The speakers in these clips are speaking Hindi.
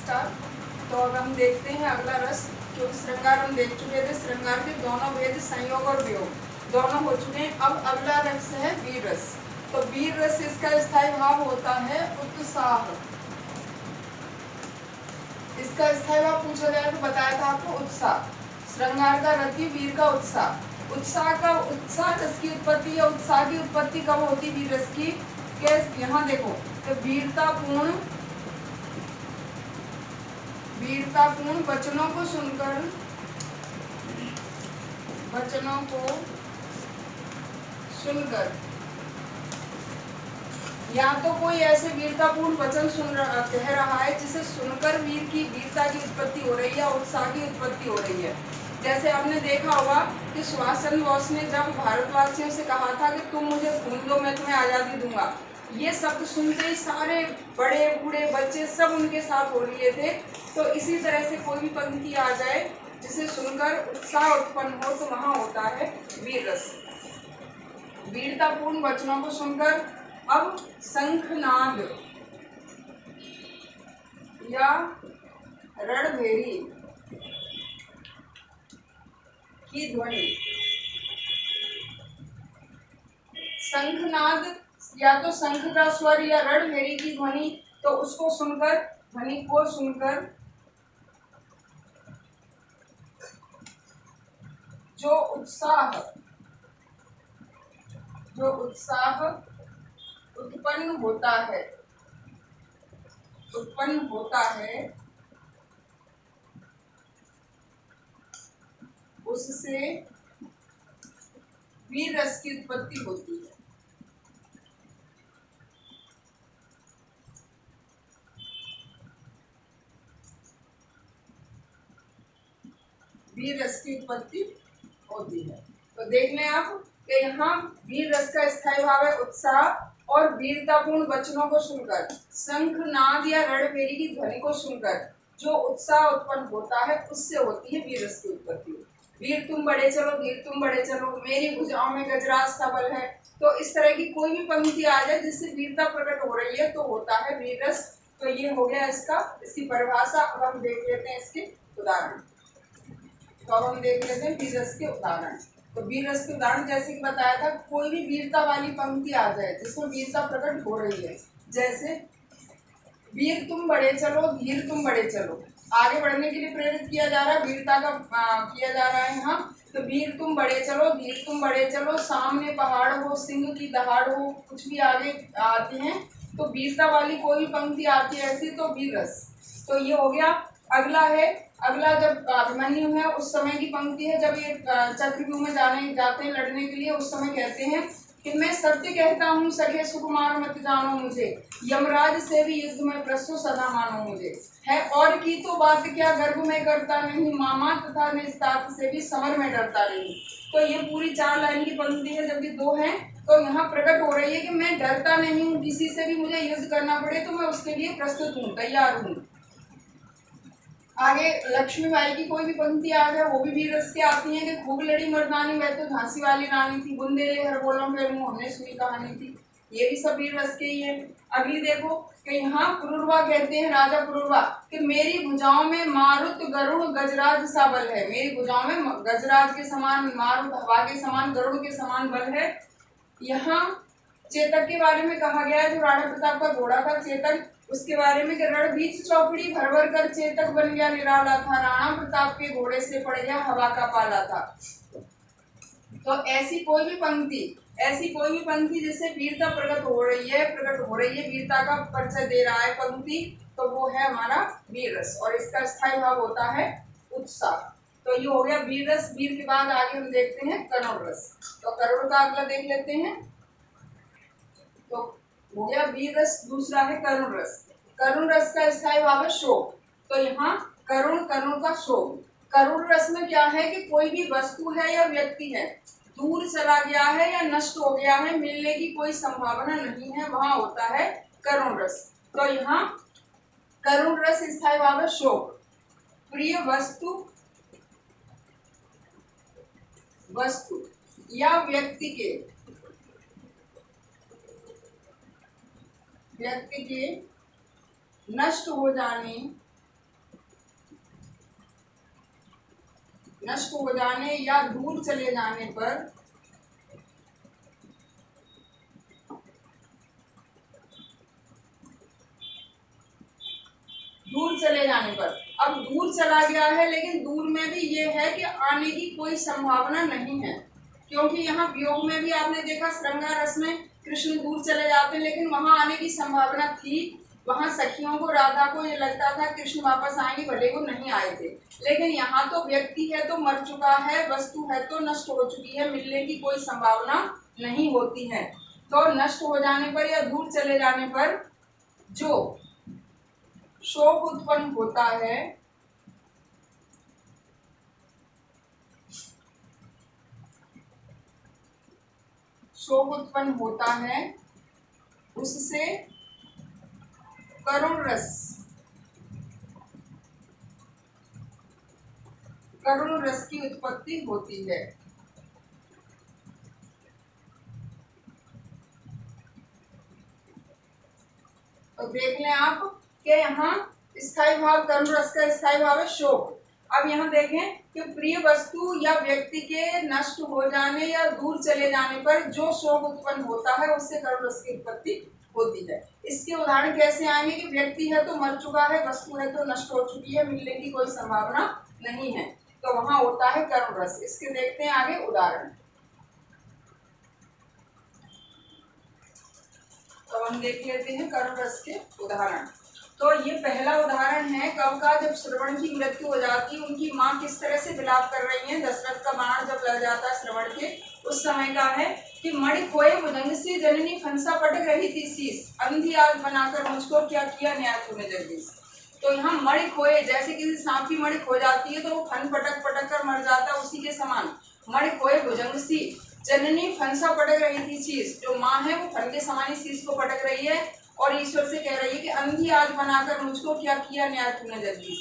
नमस्कार। तो अब हम देखते हैं अगला रस। क्योंकि श्रृंगार हम देख चुके थे, श्रृंगार के दोनों भेद संयोग और वियोग दोनों हो चुके हैं। अब अगला रस है वीर रस। तो वीर रस इसका स्थायी भाव होता है उत्साह। इसका स्थायी भाव पूछा जाए तो बताया था आपको उत्साह। श्रृंगार का रति, वीर का उत्साह। उत्साह रस की उत्पत्ति या उत्साह की उत्पत्ति कब होती वीर रस की? यहाँ देखो, तो वीरतापूर्ण वचनों को सुनकर या तो कोई ऐसे वीरतापूर्ण वचन कह रहा है जिसे सुनकर वीर की वीरता की उत्पत्ति हो रही है या उत्साह की उत्पत्ति हो रही है। जैसे आपने देखा होगा कि सुभाष चंद्र बोस ने जब भारतवासियों से कहा था कि तुम मुझे खून दो मैं तुम्हें आज़ादी दूंगा, ये शब्द सुनते ही सारे बड़े बूढ़े बच्चे सब उनके साथ हो लिए थे। तो इसी तरह से कोई भी पंक्ति आ जाए जिसे सुनकर उत्साह उत्पन्न हो तो वहाँ होता है वीर रस। वीरतापूर्ण वचनों को सुनकर। अब शंखनाद या रणभेरी की ध्वनि, शंखनाद या तो शंख का स्वर या रणभेरी की ध्वनि, तो उसको सुनकर, ध्वनि को सुनकर जो उत्साह उत्पन्न होता है उससे वीर रस की उत्पत्ति होती है। वीर रस की उत्पत्ति होती है। तो देख लें आप कि यहाँ वीर रस का स्थायी भाव है उत्साह, और वीरतापूर्ण वचनों को सुनकर, शंखनाद या रणभेरी की ध्वनि को सुनकर जो उत्साह उत्पन्न होता है उससे होती है वीर रस की उत्पत्ति। वीर तुम बढ़े चलो, वीर तुम बढ़े चलो, मेरी भुजाओं में गजराज सबल है। तो इस तरह की कोई भी पंक्ति आ जाए जिससे वीरता प्रकट हो रही है तो होता है वीर रस। तो ये हो गया इसकी परिभाषा। अब हम देख लेते हैं इसके उदाहरण। तो अब हम देख लेते हैं वीर रस के उदाहरण। तो वीर रस के उदाहरण जैसे कि बताया था, कोई भी वीरता वाली पंक्ति आ जाए जिसमें वीरता प्रकट हो रही है, जैसे वीर तुम बढ़े चलो, धीर तुम बढ़े चलो, आगे बढ़ने के लिए प्रेरित किया जा रहा है, वीरता का किया जा रहा है यहाँ। तो वीर तुम बढ़े चलो, धीर तुम बढ़े चलो, सामने पहाड़ हो, सिंह की दहाड़ हो, कुछ भी आगे आते हैं तो वीरता वाली कोई पंक्ति आती है ऐसी तो वीर रस। तो ये हो गया। अगला जब अभिमन्यु है उस समय की पंक्ति है, जब ये चक्रव्यूह में जाते हैं लड़ने के लिए, उस समय कहते हैं कि मैं सत्य कहता हूँ सखे सुकुमार मत जानो मुझे, यमराज से भी युद्ध में प्रस्तुत सदा मानो मुझे, है और की तो बात क्या गर्भ में करता नहीं, मामा तथा निस्तात से भी समर में डरता नहीं। तो ये पूरी 4 लाइन की पंक्ति है, जबकि 2 हैं। तो यहाँ प्रकट हो रही है कि मैं डरता नहीं हूँ, किसी से भी मुझे युद्ध करना पड़े तो मैं उसके लिए प्रस्तुत हूँ, तैयार हूँ। आगे लक्ष्मीबाई की कोई भी पंक्ति आ जाए वो भी वीर रस के आती है कि खूब लड़ी मर्दानी वह तो झांसी वाली रानी थी, बुंदेले हर बोलों के मुंह हमने सुनी कहानी थी। ये भी सब वीर रस के ही है। अगली देखो कि यहाँ पुरुरवा कहते हैं, राजा पुरुरवा, कि मेरी भुजाओं में मारुत गरुड़ गजराज सा बल है। मेरी भुजाओं में गजराज के समान, मारुत हवा के समान, गरुड़ के समान बल है। यहाँ चेतक के बारे में कहा गया है, जो राणा प्रताप का घोड़ा था चेतक, उसके बारे में कि रणभीच चौकड़ी भर भर कर चेतक बन गया निराला था, राणा प्रताप के घोड़े से पड़ गया हवा का पाला था। तो ऐसी कोई भी पंक्ति जिससे वीरता प्रकट हो रही है, वीरता का परिचय दे रहा है पंक्ति, तो वो है हमारा वीर रस, और इसका स्थायी भाव होता है उत्साह। तो ये हो गया वीर रस। वीर के बाद आगे हम देखते हैं करुण रस। तो करुण का अगला देख लेते हैं। तो हो गया वीर रस, दूसरा है करुण रस। करुण रस का स्थायी भाव है शोक। तो यहाँ करुण का शोक। करुण रस में क्या है कि कोई भी वस्तु है या व्यक्ति है, दूर चला गया है या नष्ट हो गया है, मिलने की कोई संभावना नहीं है, वहां होता है करुण रस। तो यहाँ करुण रस स्थायी भाव है शोक। प्रिय वस्तु या व्यक्ति के नष्ट हो जाने नष्ट हो जाने या दूर चले जाने पर दूर चले जाने पर, अब दूर चला गया है लेकिन दूर में भी ये है कि आने की कोई संभावना नहीं है, क्योंकि यहाँ वियोग में भी आपने देखा श्रृंगार रस में कृष्ण दूर चले जाते हैं लेकिन वहां आने की संभावना थी। वहां सखियों को, राधा को ये लगता था कृष्ण वापस आएंगे, भले वो नहीं आए थे। लेकिन यहाँ तो व्यक्ति है तो मर चुका है, वस्तु है तो नष्ट हो चुकी है, मिलने की कोई संभावना नहीं होती है। तो नष्ट हो जाने पर या दूर चले जाने पर जो शोक उत्पन्न होता है, शोक उत्पन्न होता है उससे करुण रस, करुण रस की उत्पत्ति होती है। तो देख लें आप कि यहाँ स्थायी भाव, करुण रस का स्थायी भाव है शोक। अब यहाँ देखें कि प्रिय वस्तु या व्यक्ति के नष्ट हो जाने या दूर चले जाने पर जो शोक उत्पन्न होता है उससे करुण रस की उत्पत्ति होती है। इसके उदाहरण कैसे आएंगे कि व्यक्ति है तो मर चुका है, वस्तु है तो नष्ट हो चुकी है, मिलने की कोई संभावना नहीं है, तो वहां होता है करुण रस। इसके देखते हैं आगे उदाहरण। तो हम देख लेते हैं करुण रस के उदाहरण। तो ये पहला उदाहरण है कब का, जब श्रवण की मृत्यु हो जाती है, उनकी माँ किस तरह से विलाप कर रही है। दशरथ का बाण जब लग जाता है श्रवण के, उस समय का है कि मणि खोए भुजंग से जननी फंसा पटक रही थी शीश, अंधी आग बनाकर मुझको क्या किया न्याय तूने जगदीश। तो यहाँ मणि खोए, जैसे किसी सांप की मणि खो जाती है तो वो फन पटक पटक कर मर जाता है, उसी के समान मणि खोए भुजंग सी जननी फंसा पटक रही थी शीश, जो माँ है वो फन के समान ही शीश को पटक रही है और ईश्वर से कह रही है कि अंधी आग बनाकर मुझको क्या किया न्याय तूने जगदीश।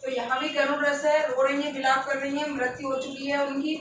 तो यहाँ भी करुण रस है, रो रही है, विलाप कर रही है, मृत्यु हो चुकी है उनकी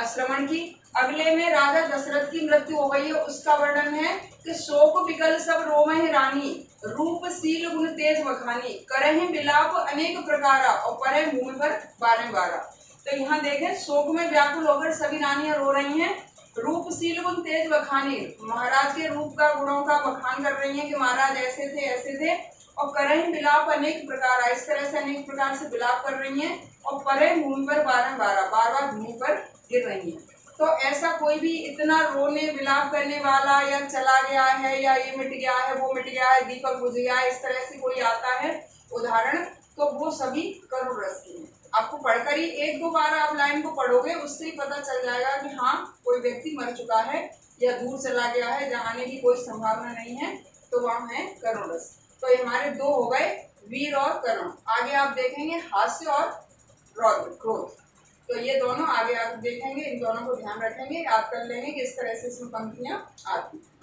श्रवण की। अगले में राजा दशरथ की मृत्यु हो गई है, उसका वर्णन है कि शोक विकल सब रोमहि रानी, रूपशील गुण तेज बखानी, करहि विलाप अनेक प्रकारा और परे भूमि पर बारह बारह। तो यहाँ देखें शोक में व्याकुल होकर सभी रानियां रो रही हैं, रूपशील गुण तेज बखानी, महाराज के रूप का, गुणों का बखान कर रही हैं कि महाराज ऐसे थे ऐसे थे, और करहि विलाप अनेक प्रकार, इस तरह से अनेक प्रकार से विलाप कर रही हैं, और परे भूमि पर बारह बारह, बार बार भूमि पर गिर रही हैं। तो ऐसा कोई भी इतना रोने विलाप करने वाला या चला गया है या ये मिट गया है वो मिट गया है, दीपक बुझ गया है, इस तरह से कोई आता है उदाहरण, तो वो सभी करुण रस के हैं। आपको पढ़कर ही एक दो बार आप लाइन को पढ़ोगे, उससे ही पता चल जाएगा कि हाँ कोई व्यक्ति मर चुका है या दूर चला गया है, जहाँ आने की कोई संभावना नहीं है, तो वहाँ है करुण रस। तो ये हमारे दो हो गए, वीर और करुण। आगे आप देखेंगे हास्य और क्रोध। तो ये दोनों आगे आप देखेंगे, इन दोनों को ध्यान रखेंगे, याद कर लेंगे किस तरह से इसमें पंक्तियां आती हैं।